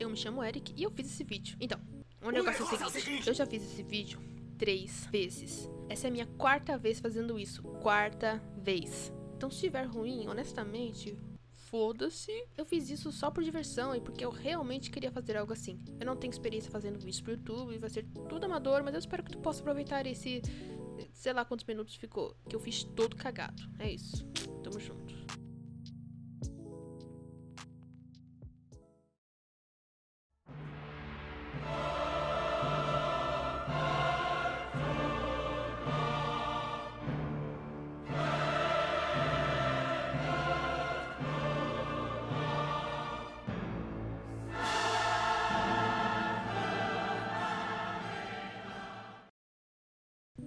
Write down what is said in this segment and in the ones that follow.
eu me chamo Eric e eu fiz esse vídeo. Então, o negócio é o seguinte, eu já fiz esse vídeo 3 vezes. Essa é a minha 4ª vez fazendo isso. 4ª vez. Então se estiver ruim, honestamente, foda-se. Eu fiz isso só por diversão e porque eu realmente queria fazer algo assim. Eu não tenho experiência fazendo vídeos pro YouTube, vai ser tudo amador, mas eu espero que tu possa aproveitar esse... sei lá quantos minutos ficou, que eu fiz todo cagado. É isso. Tamo junto.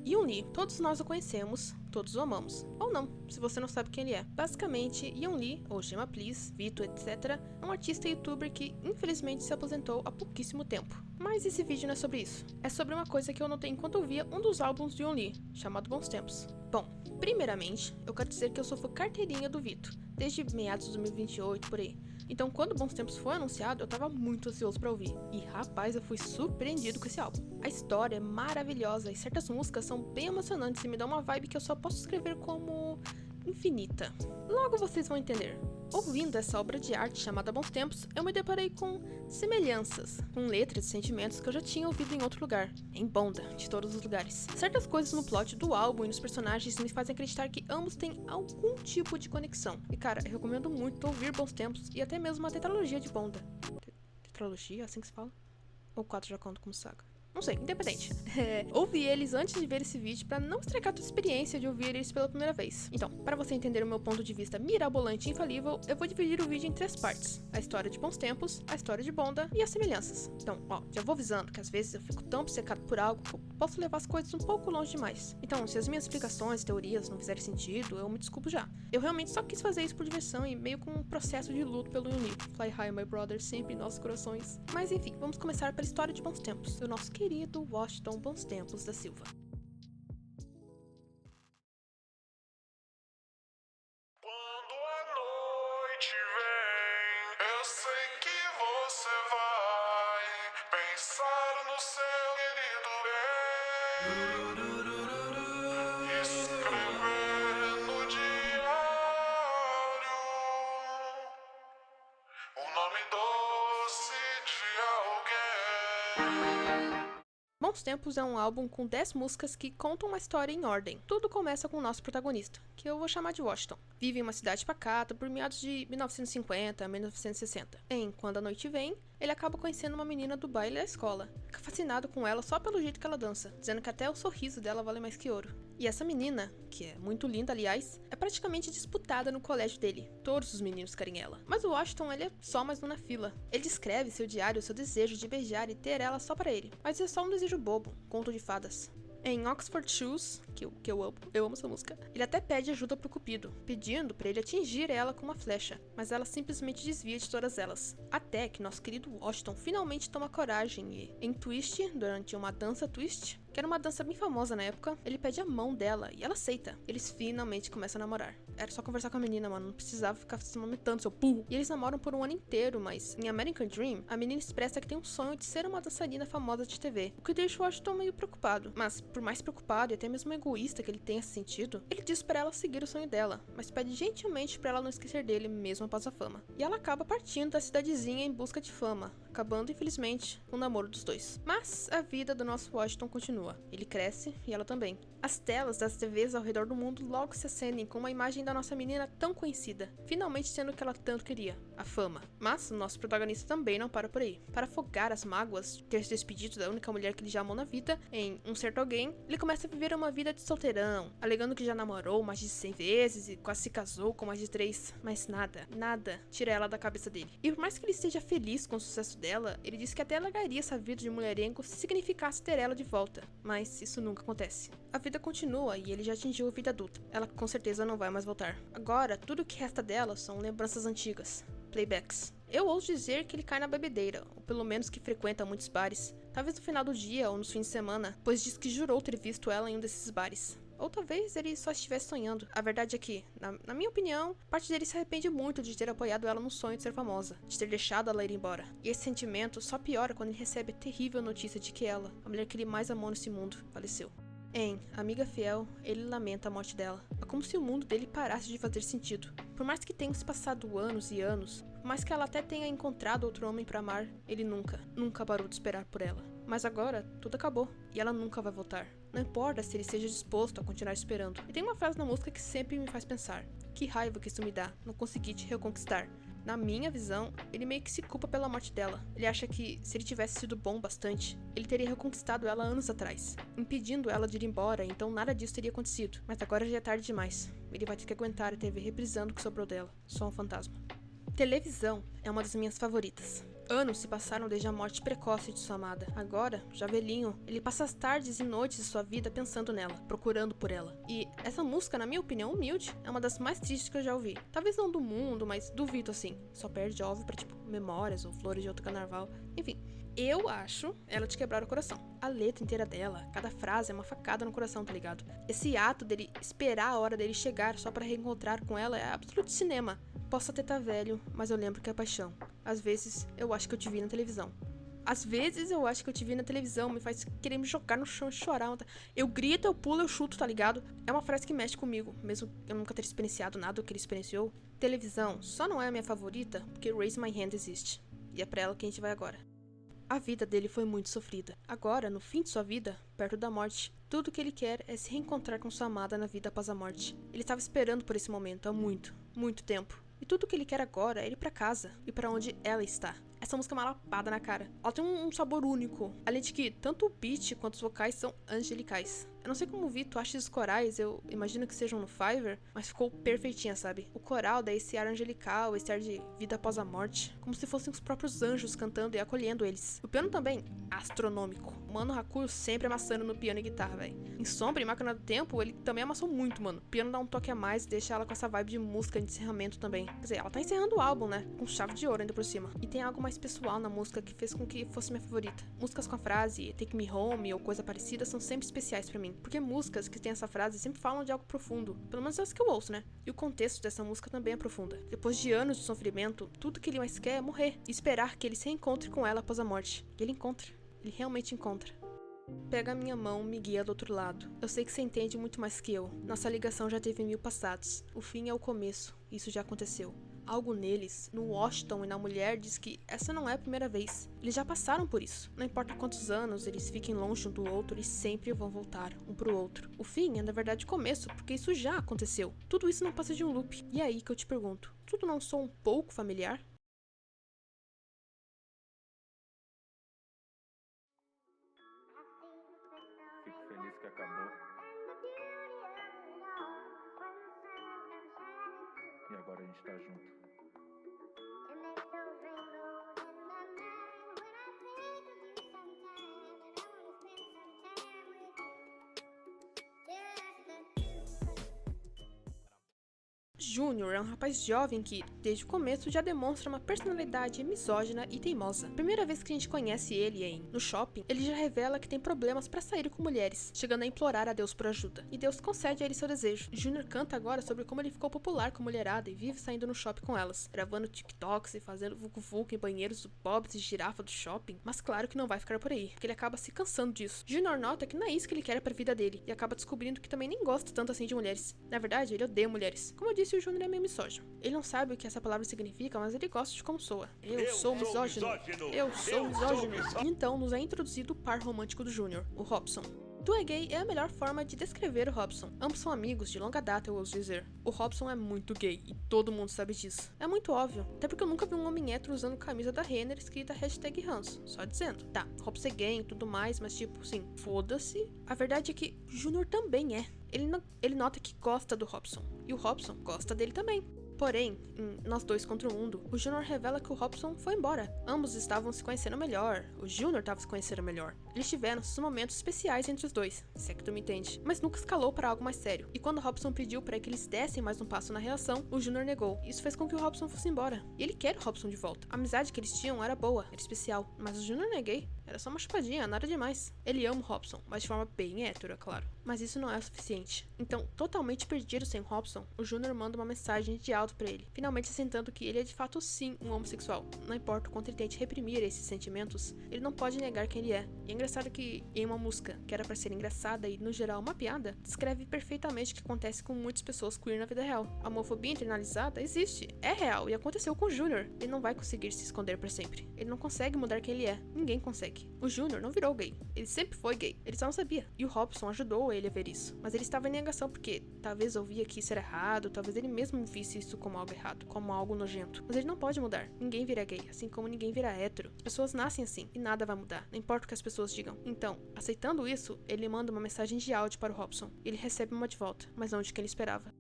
Yoon Lee, todos nós o conhecemos, todos o amamos. Ou não, se você não sabe quem ele é. Basicamente, Yoon Lee, ou Gemma Please, Vito, etc., é um artista e youtuber que infelizmente se aposentou há pouquíssimo tempo. Mas esse vídeo não é sobre isso. É sobre uma coisa que eu notei enquanto eu via um dos álbuns de Yoon Lee, chamado Bons Tempos. Bom, primeiramente, eu quero dizer que eu sou fã carteirinha do Vito, desde meados de 2028, por aí. Então, quando Bons Tempos foi anunciado, eu tava muito ansioso pra ouvir. E, rapaz, eu fui surpreendido com esse álbum. A história é maravilhosa e certas músicas são bem emocionantes e me dão uma vibe que eu só posso escrever como... infinita. Logo vocês vão entender. Ouvindo essa obra de arte chamada Bons Tempos, eu me deparei com semelhanças, com letras e sentimentos que eu já tinha ouvido em outro lugar, em Bonda, de todos os lugares. Certas coisas no plot do álbum e nos personagens me fazem acreditar que ambos têm algum tipo de conexão. E cara, eu recomendo muito ouvir Bons Tempos e até mesmo a tetralogia de Bonda. Tetralogia? Assim que se fala? Ou 4 já conta como saga? Não sei, independente. Ouvi eles antes de ver esse vídeo pra não estragar a tua experiência de ouvir eles pela primeira vez. Então, para você entender o meu ponto de vista mirabolante e infalível, eu vou dividir o vídeo em 3 partes. A história de Bons Tempos, a história de Bonda e as semelhanças. Então, ó, já vou avisando que às vezes eu fico tão obcecado por algo que eu posso levar as coisas um pouco longe demais. Então, se as minhas explicações e teorias não fizerem sentido, eu me desculpo já. Eu realmente só quis fazer isso por diversão e meio com um processo de luto pelo Yoon Lee. Fly high, my brother, sempre em nossos corações. Mas enfim, vamos começar pela história de Bons Tempos, do nosso querido Washington Bons Tempos da Silva. Quando a noite vem, eu sei que você vai pensar no seu querido bem, escrever no diário o nome doce de alguém. Bons Tempos é um álbum com 10 músicas que contam uma história em ordem. Tudo começa com o nosso protagonista, que eu vou chamar de Washington. Vive em uma cidade pacata por meados de 1950 a 1960. Quando a noite vem, ele acaba conhecendo uma menina do baile da escola. Fica fascinado com ela só pelo jeito que ela dança, dizendo que até o sorriso dela vale mais que ouro. E essa menina, que é muito linda aliás, é praticamente disputada no colégio dele. Todos os meninos querem ela. Mas o Washington, ele é só mais um na fila. Ele descreve seu diário, seu desejo de beijar e ter ela só para ele. Mas é só um desejo bobo, conto de fadas. Em Oxford Shoes, que eu amo essa música, ele até pede ajuda pro Cupido, pedindo pra ele atingir ela com uma flecha, mas ela simplesmente desvia de todas elas. Até que nosso querido Washington finalmente toma coragem e, em Twist, durante uma dança Twist, que era uma dança bem famosa na época, ele pede a mão dela e ela aceita. Eles finalmente começam a namorar. Era só conversar com a menina, mano, não precisava ficar se momentando, seu burro. E eles namoram por um ano inteiro, mas em American Dream, a menina expressa que tem um sonho de ser uma dançarina famosa de TV, o que deixa o Washington meio preocupado. Mas, por mais preocupado e até mesmo egoísta que ele tenha se sentido, ele diz pra ela seguir o sonho dela, mas pede gentilmente pra ela não esquecer dele mesmo após a fama. E ela acaba partindo da cidadezinha em busca de fama, acabando, infelizmente, o namoro dos dois. Mas a vida do nosso Washington continua. Ele cresce e ela também. As telas das TVs ao redor do mundo logo se acendem com uma imagem da nossa menina tão conhecida, finalmente tendo o que ela tanto queria, a fama. Mas o nosso protagonista também não para por aí. Para afogar as mágoas de ter se despedido da única mulher que ele já amou na vida, em Um Certo Alguém, ele começa a viver uma vida de solteirão, alegando que já namorou mais de 100 vezes e quase se casou com mais de 3, mas nada tira ela da cabeça dele. E por mais que ele esteja feliz com o sucesso dela, ele diz que até largaria essa vida de mulherengo se significasse ter ela de volta, mas isso nunca acontece. A vida continua e ele já atingiu a vida adulta. Ela com certeza não vai mais voltar. Agora, tudo o que resta dela são lembranças antigas, playbacks. Eu ouso dizer que ele cai na bebedeira, ou pelo menos que frequenta muitos bares, talvez no final do dia ou nos fins de semana, pois diz que jurou ter visto ela em um desses bares. Ou talvez ele só estivesse sonhando. A verdade é que, na minha opinião, parte dele se arrepende muito de ter apoiado ela no sonho de ser famosa, de ter deixado ela ir embora. E esse sentimento só piora quando ele recebe a terrível notícia de que ela, a mulher que ele mais amou nesse mundo, faleceu. Em Amiga Fiel, ele lamenta a morte dela. É como se o mundo dele parasse de fazer sentido. Por mais que tenham se passado anos e anos, por mais que ela até tenha encontrado outro homem pra amar, ele nunca parou de esperar por ela. Mas agora, tudo acabou, e ela nunca vai voltar. Não importa se ele esteja disposto a continuar esperando. E tem uma frase na música que sempre me faz pensar: que raiva que isso me dá, não conseguir te reconquistar. Na minha visão, ele meio que se culpa pela morte dela. Ele acha que, se ele tivesse sido bom bastante, ele teria reconquistado ela anos atrás, impedindo ela de ir embora, então nada disso teria acontecido. Mas agora já é tarde demais. Ele vai ter que aguentar a TV reprisando o que sobrou dela. Só um fantasma. Televisão é uma das minhas favoritas. Anos se passaram desde a morte precoce de sua amada. Agora, já velhinho, ele passa as tardes e noites de sua vida pensando nela, procurando por ela. E essa música, na minha opinião humilde, é uma das mais tristes que eu já ouvi. Talvez não do mundo, mas duvido assim. Só perde óbvio pra tipo Memórias ou Flores de Outro Carnaval. Enfim, eu acho ela de quebrar o coração. A letra inteira dela, cada frase é uma facada no coração, tá ligado? Esse ato dele esperar a hora dele chegar só pra reencontrar com ela é absoluto cinema. Posso até tá velho, mas eu lembro que é paixão. Às vezes, eu acho que eu te vi na televisão. Às vezes, eu acho que eu te vi na televisão, me faz querer me jogar no chão e chorar. Eu grito, eu pulo, eu chuto, tá ligado? É uma frase que mexe comigo, mesmo eu nunca ter experienciado nada do que ele experienciou. Televisão só não é a minha favorita porque Raise My Hand existe. E é pra ela que a gente vai agora. A vida dele foi muito sofrida. Agora, no fim de sua vida, perto da morte, tudo que ele quer é se reencontrar com sua amada na vida após a morte. Ele estava esperando por esse momento há muito tempo. E tudo que ele quer agora é ir pra casa e pra onde ela está. Essa música é uma lapada na cara. Ela tem um sabor único. Além de que tanto o beat quanto os vocais são angelicais. Eu não sei como o Vitor acha esses corais, eu imagino que sejam no Fiverr, mas ficou perfeitinha, sabe? O coral dá esse ar angelical, esse ar de vida após a morte, como se fossem os próprios anjos cantando e acolhendo eles. O piano também, astronômico. O Mano Hakuyo sempre amassando no piano e guitarra, velho. Em Sombra e Máquina do Tempo, ele também amassou muito, mano. O piano dá um toque a mais e deixa ela com essa vibe de música de encerramento também. Quer dizer, ela tá encerrando o álbum, né? Com chave de ouro ainda por cima. E tem algo mais pessoal na música que fez com que fosse minha favorita. Músicas com a frase Take Me Home ou coisa parecida são sempre especiais pra mim. Porque músicas que tem essa frase sempre falam de algo profundo. Pelo menos as que eu ouço, né? E o contexto dessa música também é profunda. Depois de anos de sofrimento, tudo que ele mais quer é morrer. E esperar que ele se reencontre com ela após a morte. E ele encontra. Ele realmente encontra. Pega a minha mão, me guia do outro lado. Eu sei que você entende muito mais que eu. Nossa ligação já teve 1000 passados. O fim é o começo. Isso já aconteceu. Algo neles, no Washington e na mulher, diz que essa não é a primeira vez. Eles já passaram por isso. Não importa quantos anos eles fiquem longe um do outro, eles sempre vão voltar um pro outro. O fim é na verdade o começo, porque isso já aconteceu. Tudo isso não passa de um loop. E é aí que eu te pergunto, tudo não soa um pouco familiar? Fico feliz que acabou. E agora a gente tá junto. Júnior é um rapaz jovem que, desde o começo, já demonstra uma personalidade misógina e teimosa. Primeira vez que a gente conhece ele no shopping, ele já revela que tem problemas pra sair com mulheres, chegando a implorar a Deus por ajuda. E Deus concede a ele seu desejo. Júnior canta agora sobre como ele ficou popular com a mulherada e vive saindo no shopping com elas, gravando TikToks e fazendo vucu-vucu em banheiros do Bob's e girafa do shopping. Mas claro que não vai ficar por aí, porque ele acaba se cansando disso. Júnior nota que não é isso que ele quer pra vida dele, e acaba descobrindo que também nem gosta tanto assim de mulheres. Na verdade, ele odeia mulheres. Como eu disse, o Júnior é meio misógino. Ele não sabe o que essa palavra significa, mas ele gosta de como soa. Eu sou misógino. Eu sou misógino. Então nos é introduzido o par romântico do Júnior, o Robson. Tu é gay é a melhor forma de descrever o Robson. Ambos são amigos de longa data, eu ouso dizer. O Robson é muito gay, e todo mundo sabe disso. É muito óbvio, até porque eu nunca vi um homem hétero usando camisa da Renner escrita #Hans, só dizendo. Tá, Robson é gay e tudo mais, mas tipo, sim, foda-se. A verdade é que Júnior também é. Ele nota que gosta do Robson, e o Robson gosta dele também. Porém, em Nós Dois contra o Mundo, o Junior revela que o Robson foi embora. Ambos estavam se conhecendo melhor, o Junior estava se conhecendo melhor. Eles tiveram seus momentos especiais entre os dois, se é que tu me entende, mas nunca escalou para algo mais sério. E quando o Robson pediu para que eles dessem mais um passo na relação, o Junior negou. Isso fez com que o Robson fosse embora. E ele quer o Robson de volta. A amizade que eles tinham era boa, era especial, mas o Junior não é gay. Era só uma chupadinha, nada demais. Ele ama o Robson, mas de forma bem hétero, é claro. Mas isso não é o suficiente. Então, totalmente perdido sem Robson, o Junior manda uma mensagem de áudio pra ele, finalmente assentando que ele é de fato sim um homossexual. Não importa o quanto ele tente reprimir esses sentimentos, ele não pode negar quem ele é. E é engraçado que, em uma música que era pra ser engraçada e, no geral, uma piada, descreve perfeitamente o que acontece com muitas pessoas queer na vida real. A homofobia internalizada existe, é real e aconteceu com o Junior. Ele não vai conseguir se esconder pra sempre. Ele não consegue mudar quem ele é. Ninguém consegue. O Junior não virou gay. Ele sempre foi gay. Ele só não sabia. E o Robson ajudou ele a ver isso. Mas ele estava em negação porque talvez ouvia que isso era errado, talvez ele mesmo visse isso como algo errado, como algo nojento. Mas ele não pode mudar. Ninguém vira gay, assim como ninguém vira hétero. As pessoas nascem assim e nada vai mudar, não importa o que as pessoas digam. Então, aceitando isso, ele manda uma mensagem de áudio para o Robson. Ele recebe uma de volta, mas não de quem ele esperava.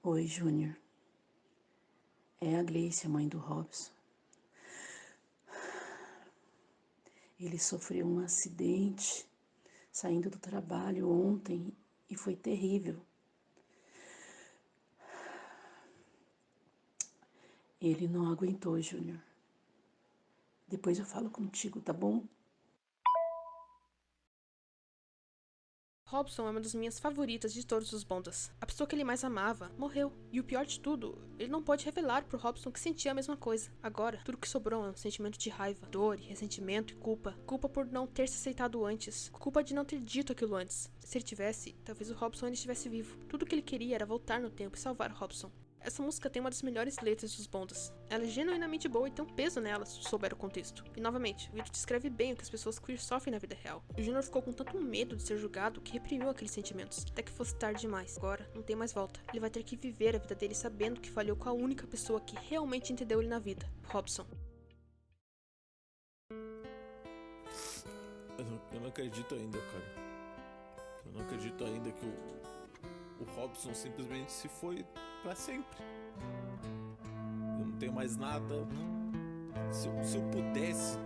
Oi, Júnior. É a Gleice, a mãe do Robson. Ele sofreu um acidente saindo do trabalho ontem e foi terrível. Ele não aguentou, Júnior. Depois eu falo contigo, tá bom? Robson é uma das minhas favoritas de todos os Bondas. A pessoa que ele mais amava morreu. E o pior de tudo, ele não pode revelar pro Robson que sentia a mesma coisa. Agora, tudo que sobrou é um sentimento de raiva, dor, ressentimento e culpa. Culpa por não ter se aceitado antes. Culpa de não ter dito aquilo antes. Se ele tivesse, talvez o Robson ainda estivesse vivo. Tudo que ele queria era voltar no tempo e salvar o Robson. Essa música tem uma das melhores letras dos Bondas. Ela é genuinamente boa e tem um peso nela se souber o contexto. E novamente, o vídeo descreve bem o que as pessoas queer sofrem na vida real. O Junior ficou com tanto medo de ser julgado que reprimiu aqueles sentimentos, até que fosse tarde demais. Agora, não tem mais volta. Ele vai ter que viver a vida dele sabendo que falhou com a única pessoa que realmente entendeu ele na vida, Robson. Eu não acredito ainda, cara. Eu não acredito ainda que o Robson simplesmente se foi pra sempre. Eu não tenho mais nada. Se eu pudesse,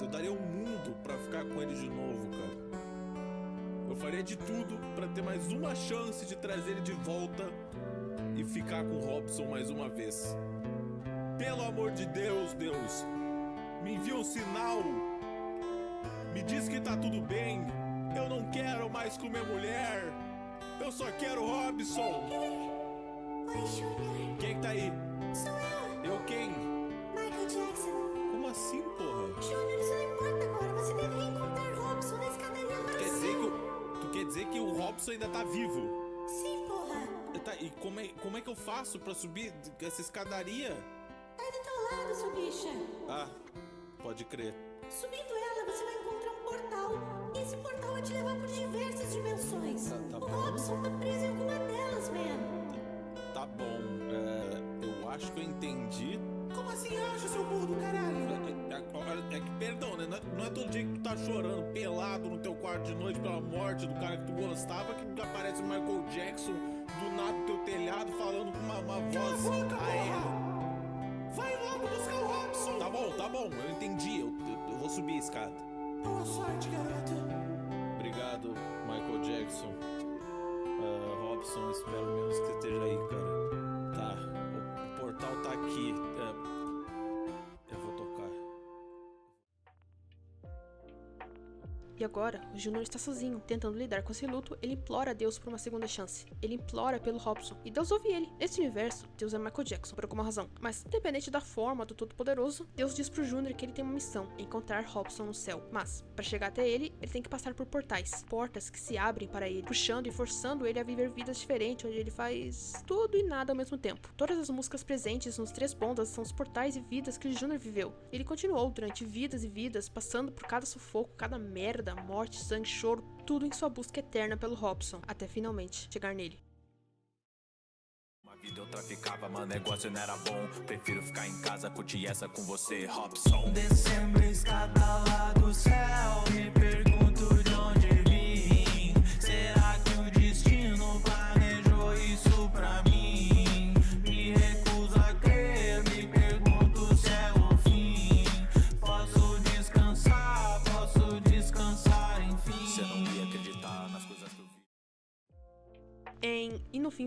eu daria o mundo pra ficar com ele de novo, cara. Eu faria de tudo pra ter mais uma chance de trazer ele de volta e ficar com o Robson mais uma vez. Pelo amor de Deus, Deus, me envia um sinal. Me diz que tá tudo bem. Eu não quero mais comer mulher. Eu só quero o Robson. Oi, Junior. Quem tá aí? Sou eu, Eu quem? Michael Jackson. Como assim, porra? Junior, isso não importa agora. Você deve reencontrar Robson na escadaria amarela. Tu quer dizer que o Robson ainda tá vivo? Sim, porra. Tá, e como é que eu faço pra subir essa escadaria? Tá aí do teu lado, sua bicha. Ah, pode crer. Subindo ela, você vai encontrar um portal. E esse portal vai te levar por diversas dimensões. Tá O bom. Robson tá preso em alguma delas, man. Tá bom, eu acho que eu entendi. Como assim acha, seu burro do caralho? É que, perdão, né? Não é todo dia que tu tá chorando pelado no teu quarto de noite pela morte do cara que tu gostava que aparece o Michael Jackson do nada no teu telhado falando com uma voz aérea. Vai logo buscar o Robson. Tá bom, eu entendi. Eu vou subir a escada. Boa sorte, garoto. Obrigado, Michael Jackson. Robson, espero menos que esteja aí, cara. Tá, o portal tá aqui. Eu vou tocar. E agora, o Junior está sozinho, tentando lidar com esse luto. Ele implora a Deus por uma segunda chance. Ele implora pelo Robson. E Deus ouve ele. Nesse universo, Deus é Michael Jackson, por alguma razão. Mas, independente da forma do Todo-Poderoso, Deus diz pro Junior que ele tem uma missão: encontrar Robson no céu. Mas, para chegar até ele tem que passar por portais. Portas que se abrem para ele, puxando e forçando ele a viver vidas diferentes, onde ele faz tudo e nada ao mesmo tempo. Todas as músicas presentes nos 3 Bondas são os portais e vidas que o Junior viveu. Ele continuou durante vidas e vidas, passando por cada sufoco, cada merda, morte, sangue, choro, tudo em sua busca eterna pelo Robson, até finalmente chegar nele. Uma vida eu traficava, mas negócio não era bom. Prefiro ficar em casa, curtir essa com você, Robson. Descendo a escada lá do céu, me pergunto de onde vim.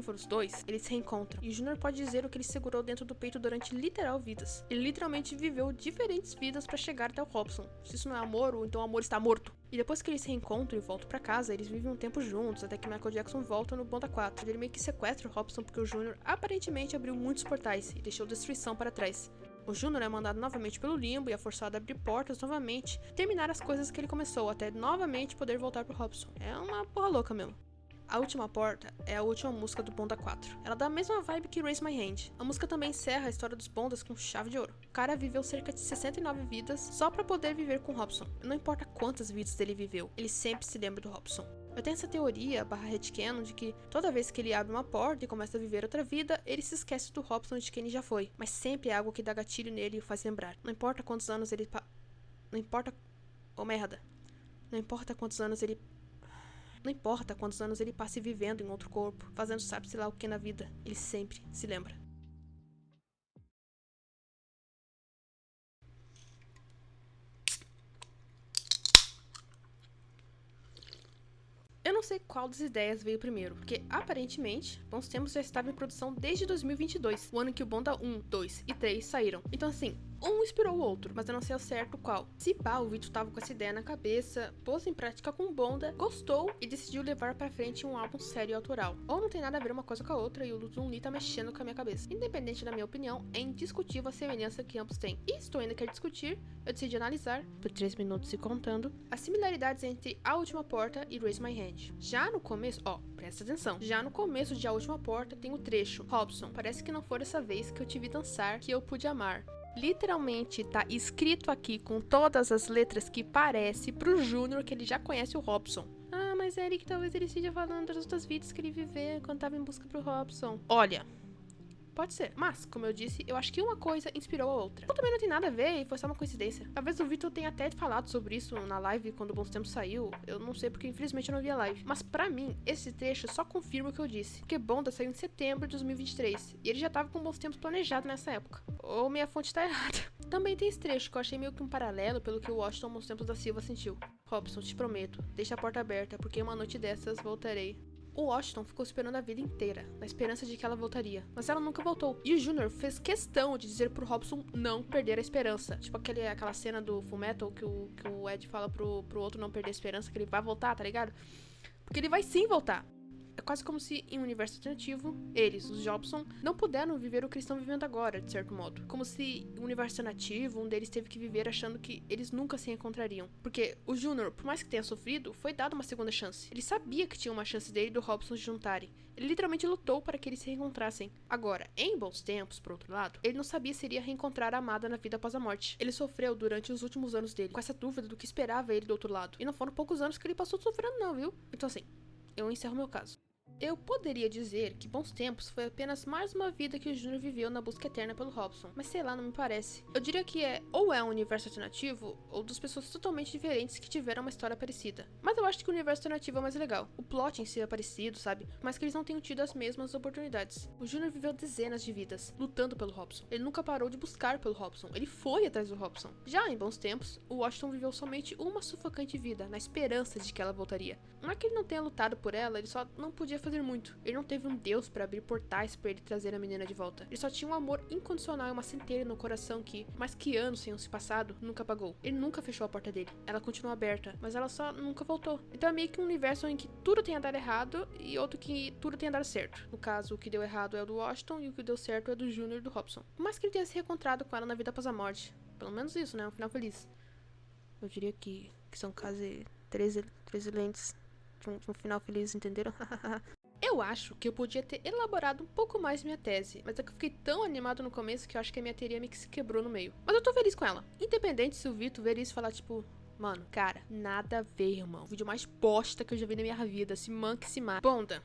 viva os dois, eles se reencontram. E o Junior pode dizer o que ele segurou dentro do peito durante literal vidas. Ele literalmente viveu diferentes vidas pra chegar até o Robson. Se isso não é amor, ou então o amor está morto. E depois que eles se reencontram e voltam pra casa, eles vivem um tempo juntos, até que Michael Jackson volta no Bonda 4. Ele meio que sequestra o Robson porque o Junior aparentemente abriu muitos portais e deixou destruição para trás. O Junior é mandado novamente pelo limbo e é forçado a abrir portas novamente, terminar as coisas que ele começou, até novamente poder voltar pro Robson. É uma porra louca mesmo. A Última Porta é a última música do Bonda 4. Ela dá a mesma vibe que Raise My Hand. A música também encerra a história dos Bondas com chave de ouro. O cara viveu cerca de 69 vidas só pra poder viver com Robson. Não importa quantas vidas ele viveu, ele sempre se lembra do Robson. Eu tenho essa teoria, headcanon, de que toda vez que ele abre uma porta e começa a viver outra vida, ele se esquece do Robson de quem ele já foi. Mas sempre é algo que dá gatilho nele e o faz lembrar. Não importa quantos anos ele Não importa... Oh, merda. Não importa quantos anos ele passe vivendo em outro corpo, fazendo sabe-se lá o que na vida, ele sempre se lembra. Eu não sei qual das ideias veio primeiro, porque aparentemente, Bons Tempos já estava em produção desde 2022, o ano em que o Bonda 1, 2 e 3 saíram. Então assim, um inspirou o outro, mas eu não sei ao certo qual. Se pá, o Vitor tava com essa ideia na cabeça, pôs em prática com o Bonda, gostou e decidiu levar pra frente um álbum sério e autoral. Ou não tem nada a ver uma coisa com a outra e o Luzum Lee tá mexendo com a minha cabeça. Independente da minha opinião, é indiscutível a semelhança que ambos têm. E se tu ainda quer discutir, eu decidi analisar, por 3 minutos e contando, as similaridades entre A Última Porta e Raise My Hand. Já no começo, presta atenção, já no começo de A Última Porta tem o trecho: Robson, parece que não foi dessa vez que eu te vi dançar, que eu pude amar. Literalmente tá escrito aqui com todas as letras que parece pro Junior que ele já conhece o Robson. Ah, mas é ele que talvez ele esteja falando das outras vidas que ele viveu quando tava em busca pro Robson. Olha, pode ser, mas, como eu disse, eu acho que uma coisa inspirou a outra. Ou também não tem nada a ver e foi só uma coincidência. Talvez o Vitor tenha até falado sobre isso na live quando o Bons Tempos saiu. Eu não sei porque infelizmente eu não vi a live. Mas pra mim, esse trecho só confirma o que eu disse. Porque Bonda saiu em setembro de 2023 e ele já tava com Bons Tempos planejado nessa época. Ou minha fonte tá errada. Também tem esse trecho que eu achei meio que um paralelo pelo que o Washington Bons Tempos da Silva sentiu. Robson, te prometo, deixa a porta aberta porque uma noite dessas voltarei. O Washington ficou esperando a vida inteira, na esperança de que ela voltaria, mas ela nunca voltou. E o Junior fez questão de dizer pro Robson não perder a esperança. Tipo aquela cena do Fullmetal que o Ed fala pro outro não perder a esperança, que ele vai voltar, tá ligado? Porque ele vai sim voltar. É quase como se, em um universo alternativo, eles, os Jobson, não puderam viver o que eles estão vivendo agora, de certo modo. Como se, em um universo alternativo, um deles teve que viver achando que eles nunca se encontrariam. Porque o Junior, por mais que tenha sofrido, foi dado uma segunda chance. Ele sabia que tinha uma chance dele e do Robson se juntarem. Ele literalmente lutou para que eles se reencontrassem. Agora, em Bons Tempos, por outro lado, ele não sabia se iria reencontrar a amada na vida após a morte. Ele sofreu durante os últimos anos dele, com essa dúvida do que esperava ele do outro lado. E não foram poucos anos que ele passou sofrendo não, viu? Então assim, eu encerro meu caso. Eu poderia dizer que Bons Tempos foi apenas mais uma vida que o Junior viveu na busca eterna pelo Robson, mas sei lá, não me parece. Eu diria que ou é um universo alternativo, ou duas pessoas totalmente diferentes que tiveram uma história parecida. Mas eu acho que o universo alternativo é mais legal. O plot em si é parecido, sabe? Mas que eles não tenham tido as mesmas oportunidades. O Junior viveu dezenas de vidas, lutando pelo Robson. Ele nunca parou de buscar pelo Robson, ele foi atrás do Robson. Já em Bons Tempos, o Washington viveu somente uma sufocante vida, na esperança de que ela voltaria. Não é que ele não tenha lutado por ela, ele só não podia fazer muito. Ele não teve um deus para abrir portais para ele trazer a menina de volta. Ele só tinha um amor incondicional e uma centelha no coração que, mais que anos tenham se passado, nunca apagou. Ele nunca fechou a porta dele. Ela continuou aberta, mas ela só nunca voltou. Então é meio que um universo em que tudo tenha dado errado e outro que tudo tenha dado certo. No caso, o que deu errado é o do Washington e o que deu certo é do Junior e do Robson. Por mais que ele tenha se reencontrado com ela na vida após a morte. Pelo menos isso, né? Um final feliz. Eu diria que são quase 13 lentes de um final feliz, entenderam? Eu acho que eu podia ter elaborado um pouco mais minha tese, mas é que eu fiquei tão animado no começo que eu acho que a minha teoria meio que se quebrou no meio. Mas eu tô feliz com ela. Independente se o Vitor ver isso e falar, tipo, mano, cara, nada a ver, irmão. O vídeo mais bosta que eu já vi na minha vida, se manca e se mata. Bonda,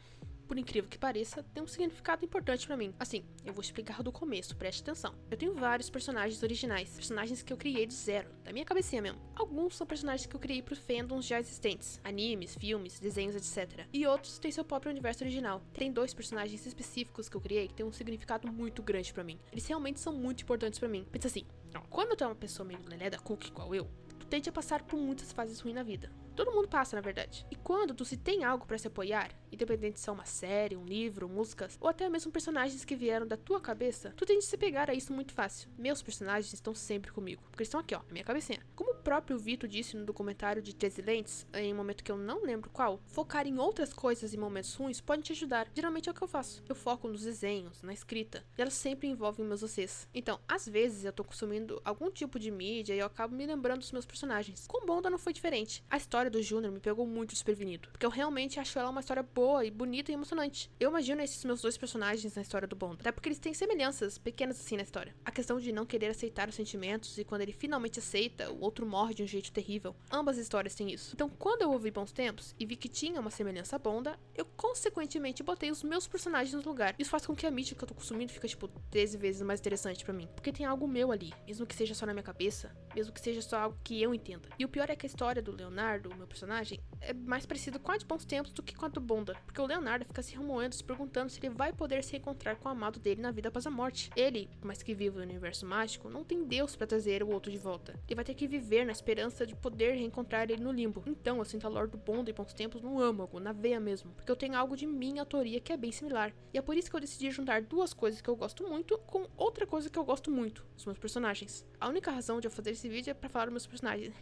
por incrível que pareça, tem um significado importante pra mim. Assim, eu vou explicar do começo, preste atenção. Eu tenho vários personagens originais, personagens que eu criei do zero, da minha cabecinha mesmo. Alguns são personagens que eu criei por fandoms já existentes, animes, filmes, desenhos, etc. E outros têm seu próprio universo original. Tem 2 personagens específicos que eu criei que têm um significado muito grande pra mim. Eles realmente são muito importantes pra mim. Pensa assim, quando tu é uma pessoa meio lelé da cookie igual eu, tu tende a passar por muitas fases ruins na vida. Todo mundo passa, na verdade. E quando tu se tem algo pra se apoiar, independente se é uma série, um livro, músicas, ou até mesmo personagens que vieram da tua cabeça, tu tende a se pegar a isso muito fácil. Meus personagens estão sempre comigo, porque eles estão aqui, ó, na minha cabecinha. Como o próprio Vito disse no documentário de 13 Lentes, em um momento que eu não lembro qual, focar em outras coisas em momentos ruins pode te ajudar. Geralmente é o que eu faço. Eu foco nos desenhos, na escrita, e elas sempre envolvem meus OCs. Então, às vezes eu tô consumindo algum tipo de mídia e eu acabo me lembrando dos meus personagens. Com Bonda não foi diferente. A história do Júnior me pegou muito desprevenido, porque eu realmente acho ela uma história boa e bonita e emocionante. Eu imagino esses meus dois personagens na história do Bonda, até porque eles têm semelhanças pequenas assim na história. A questão de não querer aceitar os sentimentos e quando ele finalmente aceita, o outro morre de um jeito terrível. Ambas histórias têm isso. Então, quando eu ouvi Bons Tempos e vi que tinha uma semelhança à Bonda, eu consequentemente botei os meus personagens no lugar. Isso faz com que a mídia que eu tô consumindo fica, tipo, 13 vezes mais interessante pra mim. Porque tem algo meu ali, mesmo que seja só na minha cabeça, mesmo que seja só algo que eu entenda. E o pior é que a história do Leonardo, o meu personagem, é mais parecido com a de Bons Tempos do que com a do Bonda. Porque o Leonardo fica se remoendo, se perguntando se ele vai poder se encontrar com o amado dele na vida após a morte. Ele, mas que vive no universo mágico, não tem Deus pra trazer o outro de volta. Ele vai ter que viver na esperança de poder reencontrar ele no limbo. Então eu sinto a lore do Bonda e Bons Tempos no âmago, na veia mesmo. Porque eu tenho algo de minha autoria que é bem similar. E é por isso que eu decidi juntar duas coisas que eu gosto muito com outra coisa que eu gosto muito, os meus personagens. A única razão de eu fazer esse vídeo é pra falar dos meus personagens.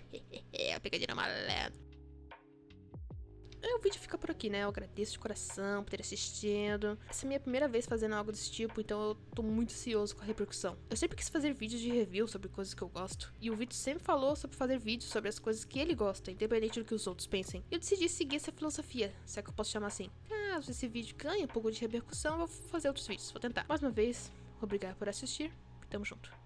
A pegadinha malandra. O vídeo fica por aqui, né? Eu agradeço de coração por ter assistido. Essa é a minha primeira vez fazendo algo desse tipo, então eu tô muito ansioso com a repercussão. Eu sempre quis fazer vídeos de review sobre coisas que eu gosto. E o Vítor sempre falou sobre fazer vídeos sobre as coisas que ele gosta, independente do que os outros pensem. E eu decidi seguir essa filosofia, se é que eu posso chamar assim. Caso esse vídeo ganhe um pouco de repercussão, eu vou fazer outros vídeos. Vou tentar. Mais uma vez, obrigado por assistir. Tamo junto.